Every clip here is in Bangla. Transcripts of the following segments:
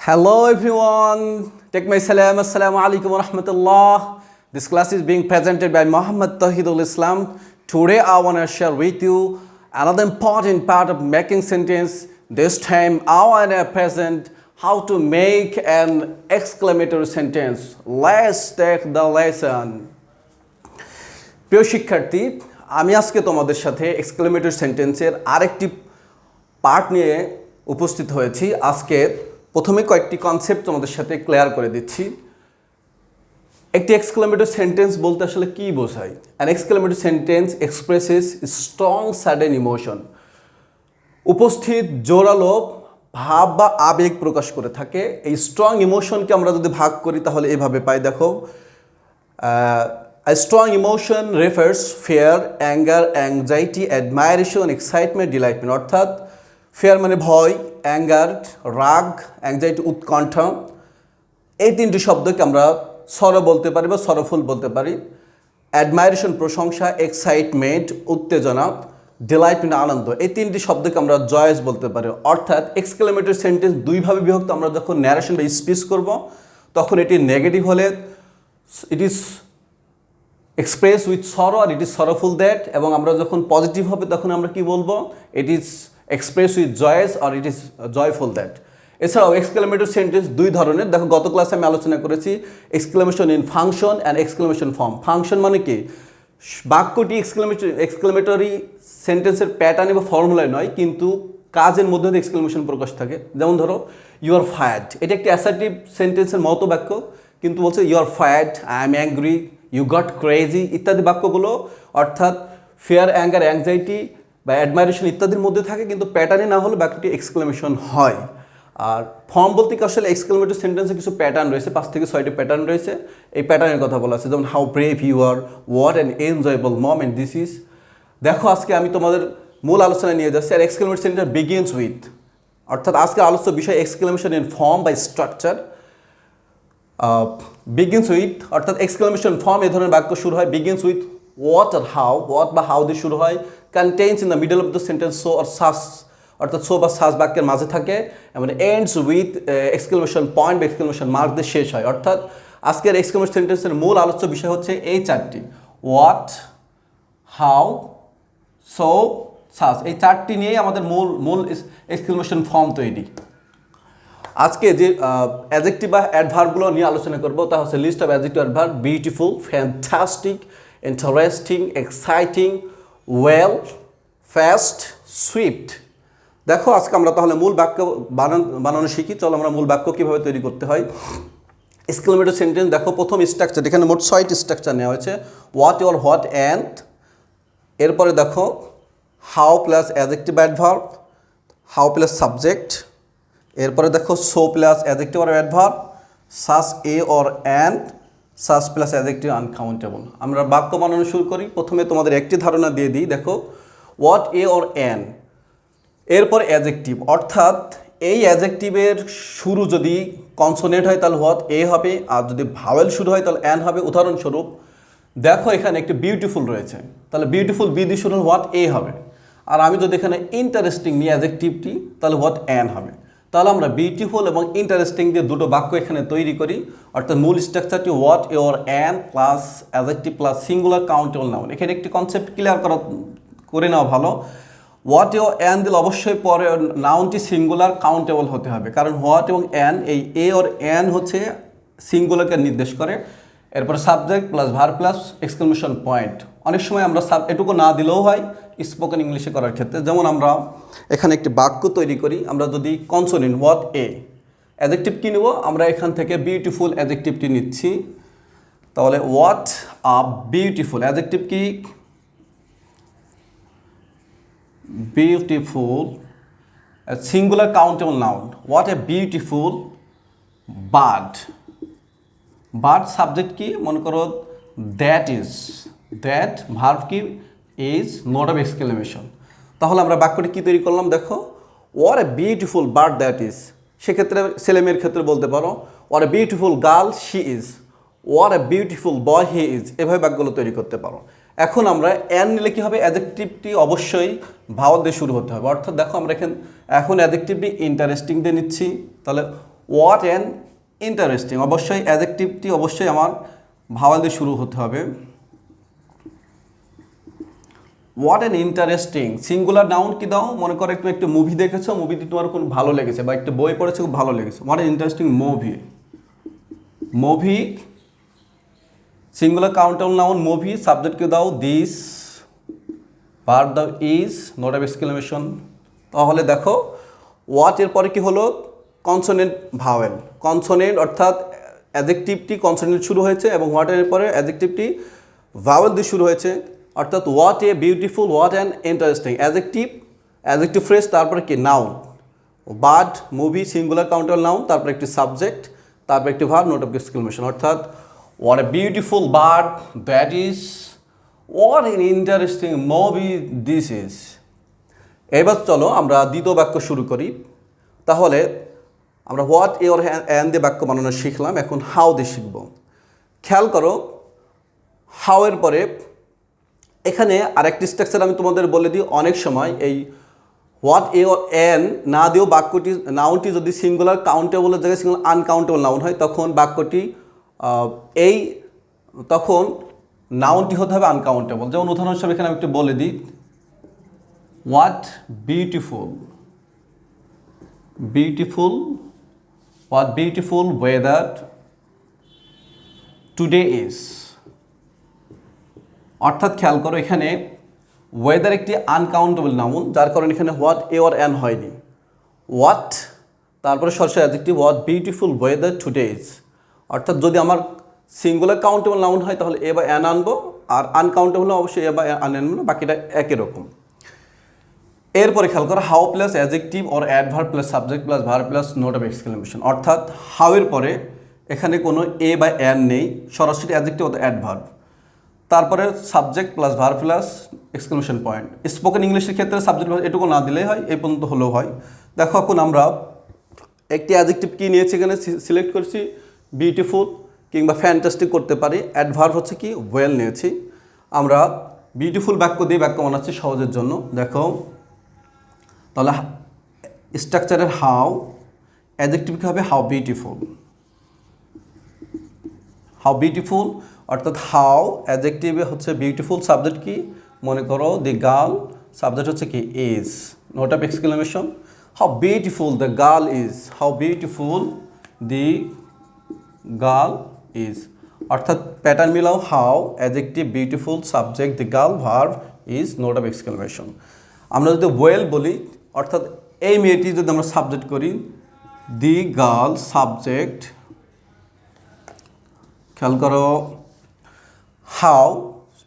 Hello everyone, take my salam, assalamu alaikum wa rahmatullah. This class is being presented by Muhammad Tawhidul Islam. Today I want to share with you another important part of making sentence. This time I want to present how to make an exclamatory sentence. Let's take the lesson. প্রিয় শিক্ষার্থী, আমি আজকে তোমাদের সাথে এক্সক্লেমেটরি সেন্টেন্সের আরেকটি পার্ট নিয়ে উপস্থিত হয়েছি। আজকে প্রথমে কয়েকটি কনসেপ্ট তোমাদের সাথে ক্লিয়ার করে দিচ্ছি। একটি এক্সক্লেমেটরি সেন্টেন্স বলতে আসলে কী বোঝায়? An exclamatory sentence expresses strong sudden emotion. উপস্থিত জোরালো ভাব বা আবেগ প্রকাশ করে থাকে। এই স্ট্রং ইমোশনকে আমরা যদি ভাগ করি তাহলে এভাবে পাই, দেখো, A strong emotion refers fear, anger, anxiety, admiration, excitement, delightment. অর্থাৎ ফেয়ার মানে ভয়, অ্যাঙ্গার রাগ, অ্যাংজাইটি উৎকণ্ঠা। এই তিনটি শব্দকে আমরা সর বলতে পারি বা সরফুল বলতে পারি। অ্যাডমাইরেশন প্রশংসা, এক্সাইটমেন্ট উত্তেজনা, ডিলাইটমেন্ট আনন্দ। এই তিনটি শব্দকে আমরা জয়েস বলতে পারি। অর্থাৎ এক্সক্লেমেটরি সেন্টেন্স দুইভাবে বিভক্ত। আমরা যখন ন্যারেশন বা স্পিচ করব তখন এটি নেগেটিভ হলে ইট is express with sorrow R it is সরোফুল that, এবং আমরা যখন পজিটিভ হবে তখন আমরা কি বলবো? It is express with joys আর ইট ইজ জয়ফুল দ্যাট। এছাড়াও এক্সক্লেমেটরি সেন্টেন্স দুই ধরনের। দেখো, গত ক্লাসে আমি আলোচনা করেছি exclamation in function and exclamation form. Function মানে কি? বাক্যটি এক্সক্লেমেটরি সেন্টেন্সের প্যাটার্নে বা ফর্মুলায় নয়, কিন্তু কাজের মধ্যে দিয়ে এক্সক্লেমেশন প্রকাশ থাকে। যেমন ধরো, ইউ আর ফায়ার্ড, এটা একটি অ্যাসার্টিভ সেন্টেন্সের মতো বাক্য, কিন্তু বলছে you are fired, I am angry, you got crazy ইত্যাদি বাক্যগুলো অর্থাৎ ফিয়ার, অ্যাঙ্গার, অ্যাংজাইটি বা অ্যাডমাইরেশন ইত্যাদির মধ্যে থাকে, কিন্তু প্যাটার্নে না হলে বাক্যটি এক্সক্লেমেশন হয়। আর ফর্ম বলতে কি আসলে এক্সক্লেমেটরি সেন্টেন্সে কিছু প্যাটার্ন রয়েছে, 5 থেকে 6টি প্যাটার্ন রয়েছে। এই প্যাটার্নের কথা বলা আছে, যেমন how brave you are, what an enjoyable moment this is. দেখো, আজকে আমি তোমাদের মূল আলোচনায় নিয়ে যাচ্ছি। আর এক্সক্লেমেটরি সেন্টেন্স বিগিনস উইথ, অর্থাৎ আজকের আলোচ্য বিষয় এক্সক্লেমেশন ইন ফর্ম বা স্ট্রাকচার। বিগিনস উইথ অর্থাৎ এক্সক্লেমেশন ফর্ম এ ধরনের বাক্য শুরু হয় বিগিনস উইথ হোয়াট আর হাউ, হোয়াট বা হাউ দিয়ে শুরু হয়। Contains in the middle of the sentence so or such, অর্থাৎ সো বা সাস বাক্যের মাঝে থাকে, এবং এন্ডস উইথ এক্সক্লেমেশন পয়েন্ট বা এক্সক্লেমেশন মার্ক দিয়ে শেষ হয়। অর্থাৎ আজকের এক্সক্লেমেশন সেন্টেন্সের মূল আলোচ্য বিষয় হচ্ছে এই চারটি: হোয়াট, হাউ, সো, সাস। এই চারটি নিয়েই আমাদের মূল এক্সক্লেমেশন ফর্ম তৈরি। আজকে যে অ্যাডজেক্টিভ বা অ্যাডভার্বগুলো নিয়ে আলোচনা করবো তা হচ্ছে list of adjective adverb: beautiful, fantastic, interesting, exciting, well, fast, swift. দেখো, আজকে আমরা তাহলে মূল বাক্য বানানো শিখি। চলো আমরা মূল বাক্য কীভাবে তৈরি করতে হয়। এক্সক্লেমেটরি সেন্টেন্স দেখো, প্রথম স্ট্রাকচার, এখানে মোট 6টি স্ট্রাকচার নেওয়া হয়েছে। What, your, what, and. এরপরে দেখো how plus adjective adverb, how plus subject. এরপরে দেখো so plus adjective or adverb, such a or and, such plus adjective uncountable. আমরা বাক্য বানানো শুরু করি। প্রথমে তোমাদের একটি ধারণা দিয়ে দিই। দেখো, হোয়াট, এ অর অ্যান, এরপর অ্যাডজেক্টিভ, অর্থাৎ এই অ্যাডজেক্টিভের শুরু যদি কনসোনেন্ট হয় তাহলে হোয়াট এ হবে, আর যদি ভাওয়েল শুরু হয় তাহলে অ্যান হবে। উদাহরণস্বরূপ দেখো, এখানে একটি বিউটিফুল রয়েছে, তাহলে বিউটিফুল বি দিয়ে শুরু হোয়াট এ হবে। আর আমি যদি এখানে ইন্টারেস্টিং নিই অ্যাডজেক্টিভটি, তাহলে হোয়াট অ্যান হবে। তাহলে আমরা বিউটিফুল এবং ইন্টারেস্টিং দিয়ে দুটো বাক্য এখানে তৈরি করি। অর্থাৎ মূল স্ট্রাকচারটি what, your, an plus adjective plus singular countable noun. এখানে একটি কনসেপ্ট ক্লিয়ার করে নেওয়া ভালো। হোয়াট, ইউর, অ্যান দিলে অবশ্যই পরে নাউনটি সিঙ্গুলার কাউন্টেবল হতে হবে, কারণ হোয়াট এবং অ্যান, এই এ ওর অ্যান হচ্ছে সিঙ্গুলারকে নির্দেশ করে। এরপর subject plus verb plus exclamation point. অনেক সময় আমরা এটুকু না দিলেও হয় স্পোকেন ইংলিশে করার ক্ষেত্রে। যেমন আমরা এখানে একটি বাক্য তৈরি করি। আমরা যদি কনসোনেন্ট হোয়াট এ, অ্যাডজেক্টিভ কী নেব? আমরা এখান থেকে বিউটিফুল অ্যাডজেক্টিভটি নিচ্ছি। তাহলে হোয়াট আ বিউটিফুল, অ্যাডজেক্টিভ কি? Beautiful, singular countable noun. What a beautiful bird. Bird subject কি? মনে করো দ্যাট ইজ, দ্যাট ভার্ব কি? Is, note of exclamation. তাহলে আমরা বাক্যটি কী তৈরি করলাম? দেখো, what a beautiful bird that is. সেক্ষেত্রে ছেলেমেয়ের ক্ষেত্রে বলতে পারো what a beautiful girl she is, what a beautiful boy he is. এভাবে বাক্যগুলো তৈরি করতে পারো। এখন আমরা অ্যান নিলে কী হবে? অ্যাডজেক্টিভটি অবশ্যই ভাওয়াল দিয়ে শুরু হতে হবে। অর্থাৎ দেখো, আমরা এখন অ্যাডজেক্টিভটি ইন্টারেস্টিং দিয়ে নিচ্ছি। তাহলে হোয়াট অ্যান্ড ইন্টারেস্টিং, অবশ্যই অ্যাডজেক্টিভটি অবশ্যই আমার ভাওয়াল দিয়ে শুরু হতে হবে। What and interesting, singular noun কি দাও, মনে করো একটু একটা মুভি দেখেছো, মুভিটি তোমার খুব ভালো লেগেছে, বা একটা বই পড়েছো খুব ভালো লেগেছে। What and interesting movie, movie singular counter noun movie, সাবজেক্টকে দাও দিস, ভার্ব দাও ইজ, নট অফ এক্সক্লেমেশন। তাহলে দেখো হোয়াট এর পরে কি হলো, কনসোনেন্ট ভাওয়েল, কনসোনেন্ট অর্থাৎ অ্যাডজেক্টিভটি কনসোনেন্ট শুরু হয়েছে এবং হোয়াটের পরে অ্যাডজেক্টিভটি ভাওয়েল দিয়ে শুরু হয়েছে, অর্থাৎ what a beautiful, what and interesting, adjective phrase, তারপরে কি noun, bird movie singular counter noun, তারপরে একটি সাবজেক্ট, তারপর একটি ভার্ব, নোট অফ এক্সক্লেমেশন, অর্থাৎ what a beautiful bird that is, what N interesting movie this is. এবার চলো আমরা দ্বিতীয় বাক্য শুরু করি। তাহলে আমরা হোয়াট এ ওর অ্যান দিয়ে বাক্য বানানো শিখলাম, এখন হাউ দিয়ে শিখব। খেয়াল করো হাউ এর পরে এখানে আরেকটি স্ট্রাকচার আমি তোমাদের বলে দিই, অনেক সময় এই হোয়াট এ ওর অ্যান না দিয়েও বাক্যটি নাউনটি যদি সিঙ্গুলার কাউন্টেবলের জায়গায় সিঙ্গুলার আনকাউন্টেবল নাউন হয়, তখন বাক্যটি তখন নাউনটি হতে হবে আনকাউন্টেবল। যেমন উদাহরণ হিসেবে এখানে আমি একটু বলে দিই, what beautiful, beautiful, what beautiful weather today is. অর্থাৎ খেয়াল করো এখানে ওয়েদার একটি আনকাউন্টেবল নাউন, যার কারণে এখানে হোয়াট এ অর অ্যান হয়নি। হোয়াট তারপরে সরাসরি adjective what beautiful weather today is. অর্থাৎ যদি আমার সিঙ্গুলার কাউন্টেবল নাউন হয় তাহলে এ বা অ্যান আনবো, আর আনকাউন্টেবল অবশ্যই এ বা অ্যান আনবো, বাকিটা একই রকম। এরপরে খেয়াল করো how plus adjective or adverb plus subject plus verb plus note of exclamation. অর্থাৎ হাউ এর পরে এখানে কোনো এ বা অ্যান নেই, সরাসরি অ্যাডজেক্টিভ অথবা অ্যাডভার্ব, তারপরে subject plus verb plus exclamation point. Spoken ইংলিশের ক্ষেত্রে সাবজেক্ট এটুকু না দিলেই হয়, এই পর্যন্ত হলেও হয়। দেখো এখন আমরা একটি অ্যাডজেক্টিভ কি নিয়েছি, এখানে সিলেক্ট করছি বিউটিফুল কিংবা ফ্যান্টাস্টিক করতে পারি। অ্যাডভার্ব হচ্ছে কি ওয়েল নিয়েছি। আমরা বিউটিফুল বাক্য দিয়ে বাক্য বানাচ্ছি সহজের জন্য। দেখো তাহলে স্ট্রাকচারের হাউ, অ্যাডজেক্টিভ কী হবে, হাউ বিউটিফুল, হাউ বিউটিফুল, অর্থাৎ হাউ অ্যাডজেক্টিভে হচ্ছে বিউটিফুল, সাবজেক্ট কি মনে করো দি গার্ল, সাবজেক্ট হচ্ছে কি is, note of exclamation, how beautiful the girl is, how beautiful the girl is. অর্থাৎ প্যাটার্ন মিলাও, how adjective beautiful, subject the girl, verb is, note of exclamation. আমরা যদি ওয়েল বলি, অর্থাৎ এই মেয়েটি যদি আমরা সাবজেক্ট করি দি গার্ল, সাবজেক্ট, খেয়াল করো হাউ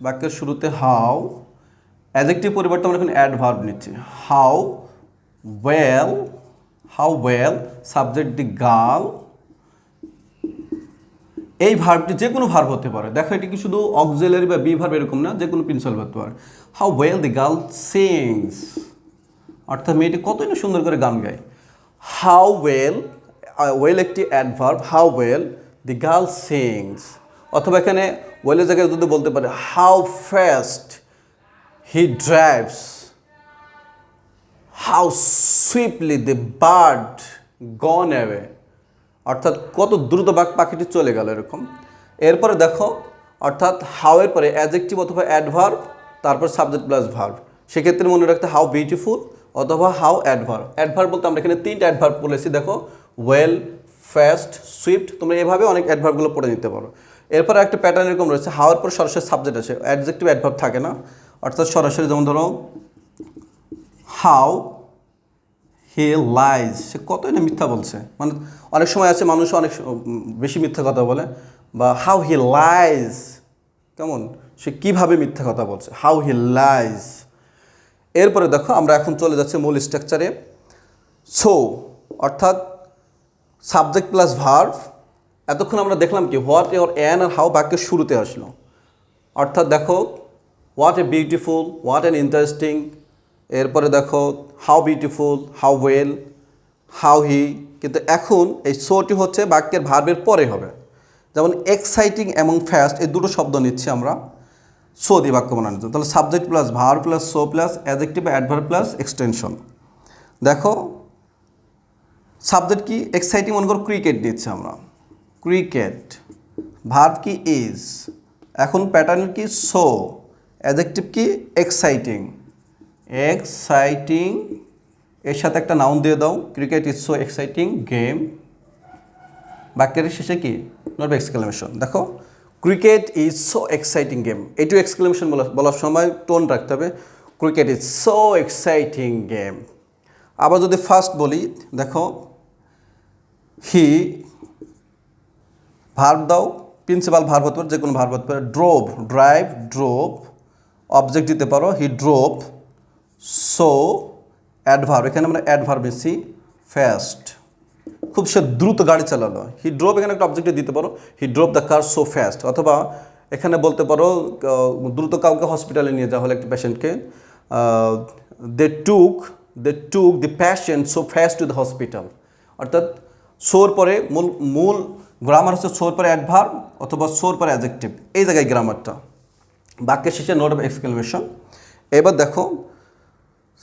বাক্যের শুরুতে হাউ, অ্যাডজেক্টিভ পরিবর্তে আমরা এখন অ্যাডভার্ব নিচ্ছি, how well, how well, subject the girl. এই ভার্বটি যে কোনো ভার্ব হতে পারে, দেখো এটি কি শুধু অক্সিলারি বা বি ভার্ব এরকম না, যে কোনো প্রিন্সিপাল হতে পারে। How well the girl sings, অর্থাৎ মেয়েটি কতই না সুন্দর করে গান গায়। হাউ ওয়েল, ওয়েল একটি adverb, how well the girl sings. অথবা এখানে ওয়েলের জায়গায় যদি বলতে পারে how fast he drives, how swiftly the bird gone away, অর্থাৎ কত দ্রুত পাখিটি চলে গেল এরকম। এরপরে দেখো অর্থাৎ হাউ এর পরে অ্যাডজেক্টিভ অথবা অ্যাডভার্ব, তারপর সাবজেক্ট প্লাস ভার্ব। সেক্ষেত্রে মনে রাখতে হাউ বিউটিফুল অথবা হাউ অ্যাডভার্ব। অ্যাডভার্ব বলতে আমরা এখানে 3টা অ্যাডভার্ব বলেছি, দেখো ওয়েল, ফাস্ট, সুইফট। তোমরা এভাবে অনেক অ্যাডভার্বগুলো পড়ে নিতে পারো। এরপর একটা প্যাটার্ন এরকম রয়েছে, হাউয়ের পর সরাসরি সাবজেক্ট আছে, অ্যাডজেক্টিভ অ্যাডভার্ব থাকে না, অর্থাৎ সরাসরি যেমন ধরো হাউ হি লাইজ, সে কতই না মিথ্যা বলছে, মানে অনেক সময় আছে মানুষ অনেক বেশি মিথ্যা কথা বলে, বা হাউ হি লাইজ, কেমন সে কীভাবে মিথ্যা কথা বলছে, হাউ হি লাইজ। এরপরে দেখো আমরা এখন চলে যাচ্ছি মূল স্ট্রাকচারে। সো অর্থাৎ সাবজেক্ট প্লাস ভার্ব। এতক্ষণ আমরা দেখলাম কি হোয়াট এর অ্যান আর হাউ বাক্যের শুরুতে আসলো, অর্থাৎ দেখো what a beautiful, what an interesting, এরপরে দেখো how beautiful, how well, how he. কিন্তু এখন এই সোটি হচ্ছে বাক্যের ভার্বের পরে হবে, যেমন এক্সাইটিং এবং ফাস্ট, এই দুটো শব্দ নিচ্ছি আমরা সো দিয়ে বাক্য বানানোর জন্য। তাহলে subject plus verb plus so plus adjective adverb plus extension. দেখো সাবজেক্ট কি এক্সাইটিং, মনে করো ক্রিকেট দিচ্ছে আমরা, ক্রিকেট। ভার্ব কি ইজ, এখন প্যাটার্ন কি সো, অ্যাডজেক্টিভ কি এক্সাইটিং, এক্সাইটিং এর সাথে একটা নাউন দিয়ে দাও, cricket is so exciting game. বাক্যের শেষে কি নট এক্সক্লেমেশন, দেখো cricket is so exciting game, এটু এক্সক্লেমেশন বলার সময় টোন রাখতে হবে, cricket is so exciting game. আবার যদি ফার্স্ট বলি, দেখো হি, ভার্ব দাও, প্রিন্সিপাল ভার্ব হতে পারে, যে কোনো ভার্ব হতে পারে, ড্রোভ, ড্রাইভ, ড্রোভ, অবজেক্ট দিতে পারো, হি ড্রোভ, সো অ্যাডভার্ব, এখানে আমরা অ্যাডভার্ব বেশি, ফাস্ট, খুব সে দ্রুত গাড়ি চালালো, হি ড্রোভ এখানে একটা অবজেক্টে দিতে পারো, he drove the car so fast. অথবা এখানে বলতে পারো দ্রুত কাউকে হসপিটালে নিয়ে যাওয়া হলো, একটা পেশেন্টকে, they took the patient so fast to the hospital. অর্থাৎ সোর পরে মূল গ্রামার হচ্ছে সোর পরে অ্যাডভার্ব অথবা সোর পরে অ্যাডজেক্টিভ, এই জায়গায় গ্রামারটা। বাক্যের শেষে নোট অফ এক্সক্লেমেশন। এবার দেখো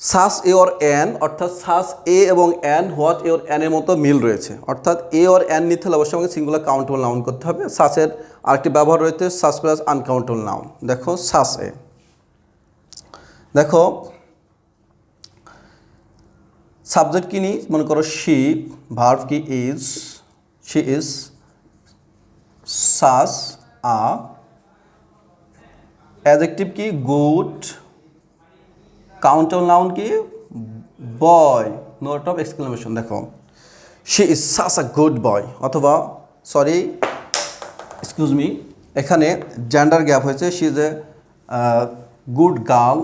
সাস এ অর অ্যান, অর্থাৎ সাস এ এবং অ্যান, হোয়াট এ অর অ্যানের মতো মিল রয়েছে, অর্থাৎ এ অর অ্যান নিতে হলে অবশ্যই আমাকে সিঙ্গুলার কাউন্টেবল নাউন করতে হবে। সাসের আরেকটি ব্যবহার রয়েছে সাস প্লাস আনকাউন্টেবল নাউন। দেখো সাস এ, দেখো সাবজেক্ট কি নিই, মনে করো শি, ভার্ব কি is, she is, such a, adjective কি গুড, কাউন্টেবল নাউন কি বয়, নোট অফ এক্সক্লেমেশন। দেখো she is such a good boy, অথবা সরি এক্সকিউজ মি, এখানে জেন্ডার গ্যাপ হয়েছে, she is a good girl,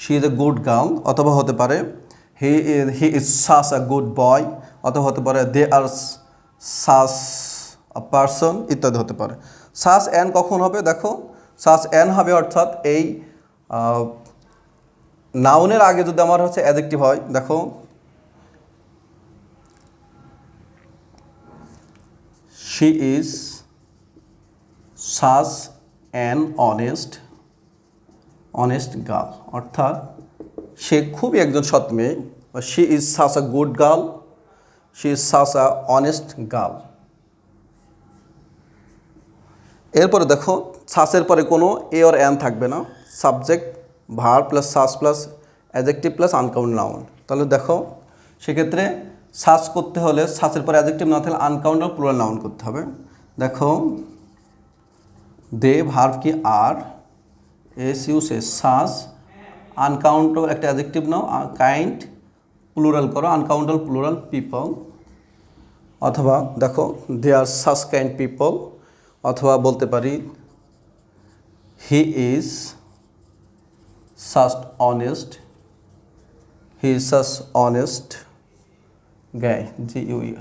she is a good girl, অথবা হতে পারে হি is such a good boy, অথবা হতে পারে দে আর সাস আ পারসন, ইত্যাদি হতে পারে। সাস অ্যান কখন হবে, দেখো সাস অ্যান হবে অর্থাৎ এই নাউনের আগে যদি আমার হচ্ছে অ্যাডজেক্টিভ হয়, দেখো she is such an honest girl, অর্থাৎ সে খুবই একজন সৎ মেয়ে, she is such a good girl, she is such a honest girl. এরপরে দেখো সাসের পরে কোনো এ অর অ্যান থাকবে না, subject verb plus such plus adjective plus uncount noun. তাহলে দেখো সেক্ষেত্রে সাস করতে হলে সাসের পরে অ্যাডজেক্টিভ না থাকলে আনকাউন্ট আর প্লুরাল নাউন করতে হবে। দেখো দে, ভার্ব কি আর, এস ইউ সে, সাস, আনকাউন্টেবল একটা অ্যাডজেক্টিভ নাও, কাইন্ড প্লুরাল করো, আনকাউন্টেবল প্লুরাল পিপল, অথবা দেখো they are such kind people, অথবা বলতে পারি he is such honest, he is such honest guy, GUI।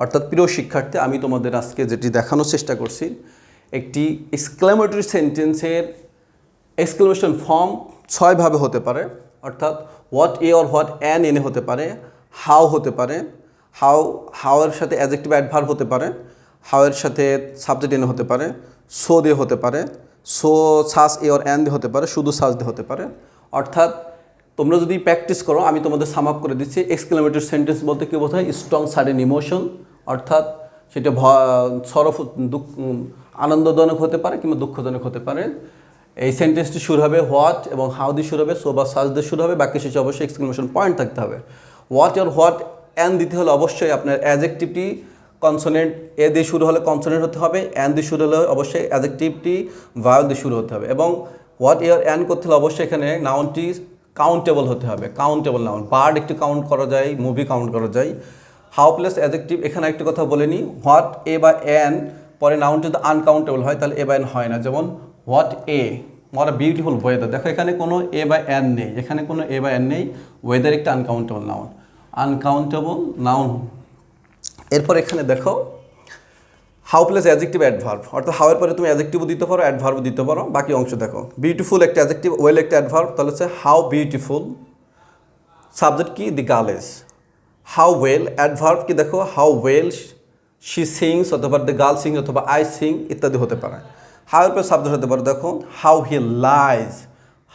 অর্থাৎ প্রিয় শিক্ষার্থী, আমি তোমাদের আজকে যেটি দেখানোর চেষ্টা করছি, একটি এক্সক্লেমেটরি সেন্টেন্সের এক্সক্লেমেশন ফর্ম 6 ভাবে হতে পারে, অর্থাৎ what a or what an এনে হতে পারে, হাউ হতে পারে, হাউয়ের সাথে অ্যাডজেক্টিভ অ্যাডভার্ব হতে পারে, হাউয়ের সাথে সাবজেক্ট এনে হতে পারে, সো দিয়ে হতে পারে, সো সাস এ অর অ্যান দিয়ে হতে পারে, শুধু সাস দিয়ে হতে পারে। অর্থাৎ তোমরা যদি প্র্যাকটিস করো, আমি তোমাদের সাম আপ করে দিচ্ছি, এক্সক্লেমেটরি সেন্টেন্স বলতে কী বোঝায়, স্ট্রং সাডেন ইমোশন, অর্থাৎ সেটা আনন্দজনক হতে পারে কিংবা দুঃখজনক হতে পারে। এই সেন্টেন্সটি শুরু হবে হোয়াট এবং হাউ দিয়ে শুরু হবে, সো বা সাস দিয়ে শুরু হবে, বাকি শেষে অবশ্যই এক্সক্লেমেশন পয়েন্ট থাকতে হবে। হোয়াট আর হোয়াট অ্যান দিতে হলে অবশ্যই আপনার অ্যাডজেক্টিভটি কনসোনেন্ট এ দিয়ে শুরু হলে কনসোনেন্ট হতে হবে, অ্যান দিয়ে শুরু হলে অবশ্যই অ্যাডজেক্টিভটি ভাওয়েল দিয়ে শুরু হতে হবে, এবং হোয়াট এর অ্যান করতে হলে অবশ্যই এখানে নাউনটি কাউন্টেবল হতে হবে, কাউন্টেবল নাউন। বার্ড একটু কাউন্ট করা যায়, মুভি কাউন্ট করা যায়। হাউ প্লাস অ্যাডজেক্টিভ, এখানে একটা কথা বলে নিই, হোয়াট এ বা অ্যান পরে নাউন যদি আনকাউন্টেবল হয় তাহলে এ বা অ্যান হয় না। যেমন what a, what a beautiful weather, দেখো এখানে কোনো এ বা অ্যান নেই, এখানে কোনো এ বা অ্যান নেই, ওয়েদার একটা আনকাউন্টেবল নাউন, আনকাউন্টেবল নাউন। এরপর এখানে দেখো হাউ প্লাস অ্যাডজেক্টিভ অ্যাডভার্ব, অর্থাৎ হাউয়ের পরে তুমি অ্যাডজেক্টিভও দিতে পারো, অ্যাডভার্বও দিতে পারো। বাকি অংশ দেখো, বিউটিফুল একটা অ্যাডজেক্টিভ, ওয়েল একটা অ্যাডভার্ব, তাহলে হচ্ছে হাউ বিউটিফুল। সাবজেক্ট কি, the girl is. How well, adverb কি, দেখো হাউ ওয়েল শি সিংস, অথবা দ্য গার্ল সিংস, অথবা আই সিং, ইত্যাদি হতে পারে। হাউয়ের পরে সাবজেক্ট হতে পারে, দেখো how he lies,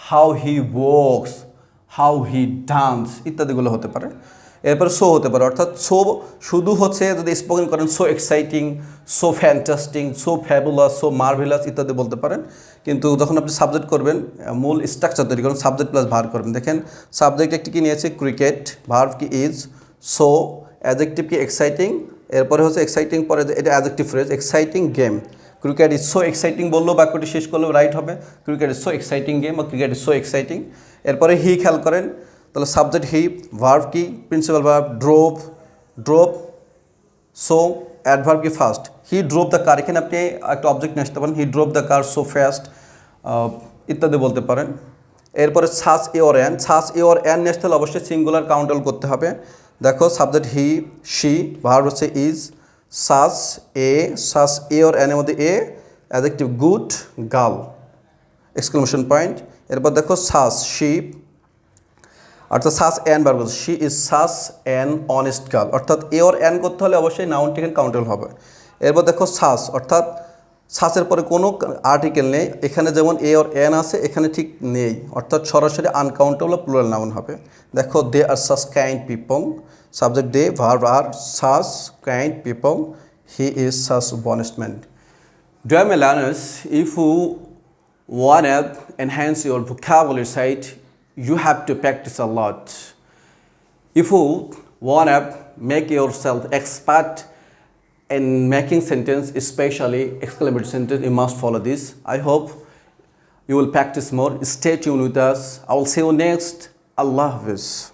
how he walks, how he dance, ইত্যাদিগুলো হতে পারে। এরপরে সো হতে পারে, অর্থাৎ সো শুধু হচ্ছে যদি স্পোকেন করেন so exciting, so fantastic, so fabulous, so marvellous ইত্যাদি বলতে পারেন। কিন্তু যখন আপনি সাবজেক্ট করবেন, মূল স্ট্রাকচার তৈরি করবেন, সাবজেক্ট প্লাস ভার্ব করবেন। দেখেন সাবজেক্ট একটি কি নিয়েছে ক্রিকেট, ভার্ব কি ইজ, সো অ্যাডজেক্টিভ কি এক্সাইটিং, এরপরে হচ্ছে এক্সাইটিং পরে এটা adjective phrase exciting game. Cricket is so exciting বললেও বাক্যটি শেষ করলেও রাইট হবে, cricket is so exciting game বা ক্রিকেট ইজ সো এক্সাইটিং। এরপরে হি খেয়াল করেন, তাহলে সাবজেক্ট হি, ভার্ব কি principal verb drove, drove, so adverb কি first, he drove the car, এখানে আপনি একটা অবজেক্ট নিয়ে আসতে পারেন, হি drove the car so fast ইত্যাদি বলতে পারেন। এরপরে such a or an, such a or an নিয়ে আসতে হলে অবশ্যই সিঙ্গুলার কাউন্টাল করতে হবে। দেখো সাবজেক্ট হি, শি, ভার্ব হচ্ছে is, such a, such a or অ্যানের মধ্যে a, adjective good, girl exclamation point. এরপর দেখো সাস শিপ, অর্থাৎ such an verb, she is such an honest girl, অর্থাৎ এ ওর অ্যান করতে হলে অবশ্যই নাউনটি এখানে কাউন্টেবল হবে। এরপর দেখো সাস, অর্থাৎ সাসের পরে কোনো আর্টিকেল নেই, এখানে যেমন এ ওর অ্যান আছে এখানে ঠিক নেই, অর্থাৎ সরাসরি আনকাউন্টেবল প্লুরাল নাউন হবে। দেখো they are such kind people, subject they, verb are such kind people, he is such honest man. Dear my learners, if you want to enhance your vocabulary side, you have to practice a lot. If you want to make yourself expert in making sentence, especially exclamatory sentence, you must follow this. I hope you will practice more. Stay tuned with us. I will see you next. Allah Hafiz.